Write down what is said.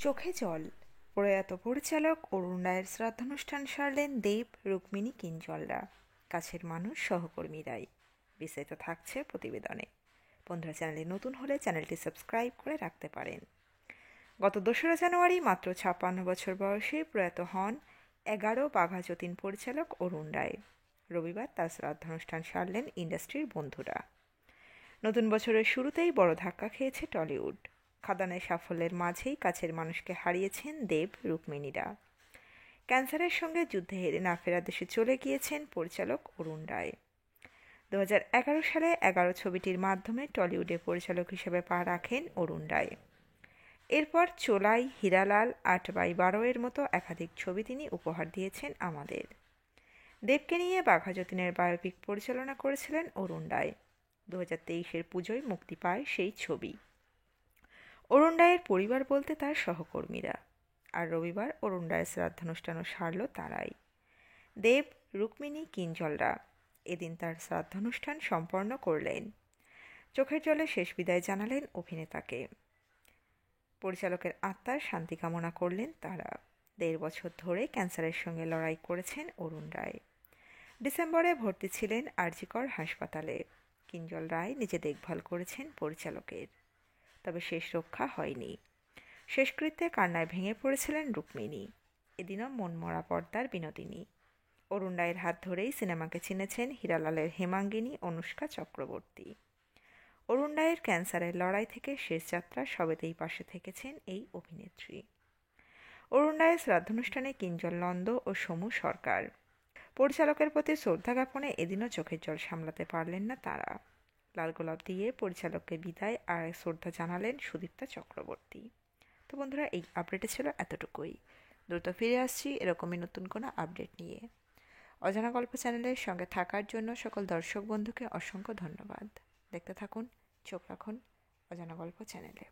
চোখে জল। প্রয়াত পরিচালক অরুণ রায়ের শ্রাদ্ধানুষ্ঠান সারলেন দেব, রুক্মিণী, কিঞ্জলরা, কাছের মানুষ, সহকর্মীরাই। বিস্তারিত থাকছে প্রতিবেদনে। বন্ধুরা, চ্যানেলে নতুন হলে চ্যানেলটি সাবস্ক্রাইব করে রাখতে পারেন। গত 2রা জানুয়ারি মাত্র 56 বছর বয়সে প্রয়াত হন 11 বাঘা যতীন পরিচালক অরুণ রায়। রবিবার তার শ্রাদ্ধানুষ্ঠান সারলেন ইন্ডাস্ট্রির বন্ধুরা। নতুন বছরের শুরুতেই বড় ধাক্কা খেয়েছে টলিউড। খাদানের সাফল্যের মাঝেই কাছের মানুষকে হারিয়েছেন দেব, রুক্মিণীরা। ক্যান্সারের সঙ্গে যুদ্ধে হেরে না ফেরা দেশে চলে গিয়েছেন পরিচালক অরুণ রায়। 2011 সালে 11 ছবিটির মাধ্যমে টলিউডে পরিচালক হিসেবে পা রাখেন অরুণ রায়। এরপর চোলাই, হীরালাল, 8x12 এর মতো একাধিক ছবি তিনি উপহার দিয়েছেন আমাদের। দেবকে নিয়ে বাঘা যতীনের বায়োপিক পরিচালনা করেছিলেন অরুণ রায়। 2023-এর পুজোয় মুক্তি পায় সেই ছবি। অরুণ রায়ের পরিবার বলতে তার সহকর্মীরা। আর রবিবার অরুণ রায়ের শ্রাদ্ধানুষ্ঠানও সারল তারাই। দেব, রুক্মিণী, কিঞ্জলরা এদিন তার শ্রাদ্ধানুষ্ঠান সম্পন্ন করলেন। চোখের জলে শেষ বিদায় জানালেন অভিনেতাকে। পরিচালকের আত্মার শান্তি কামনা করলেন তারা। 1.5 বছর ধরে ক্যান্সারের সঙ্গে লড়াই করেছেন অরুণ রায়। ডিসেম্বরে ভর্তি ছিলেন আরজিকর হাসপাতালে। কিঞ্জল রায় নিজে দেখভাল করেছেন পরিচালকের। তবে শেষ রক্ষা হয়নি। শেষকৃত্যে কান্নায় ভেঙে পড়েছিলেন রুক্মিণী। এদিনও মনমরা পর্দার বিনোদিনী। অরুণ রায়ের হাত ধরেই সিনেমাকে চিনেছেন হীরালালের হেমাঙ্গিনী অনুষ্কা চক্রবর্তী। অরুণ রায়ের ক্যান্সারের লড়াই থেকে শেষ যাত্রা সবেতেই পাশে থেকেছেন এই অভিনেত্রী। অরুণ রায়ের শ্রাদ্ধানুষ্ঠানে কিঞ্জল নন্দ ও সমু সরকার। পরিচালকের প্রতি শ্রদ্ধা জ্ঞাপনে এদিনও চোখের জল সামলাতে পারলেন না তারা। লাল গোলাপ দিয়ে পরিচালককে বিদায় আর শ্রদ্ধা জানালেন সুদীপ্তা চক্রবর্তী। তো বন্ধুরা, এই আপডেটে ছিল এতটুকুই। দ্রুত ফিরে আসছি এরকমই নতুন কোনো আপডেট নিয়ে। অজানা গল্প চ্যানেলের সঙ্গে থাকার জন্য সকল দর্শক বন্ধুকে অসংখ্য ধন্যবাদ। দেখতে থাকুন, চোখ রাখুন অজানা গল্প চ্যানেলে।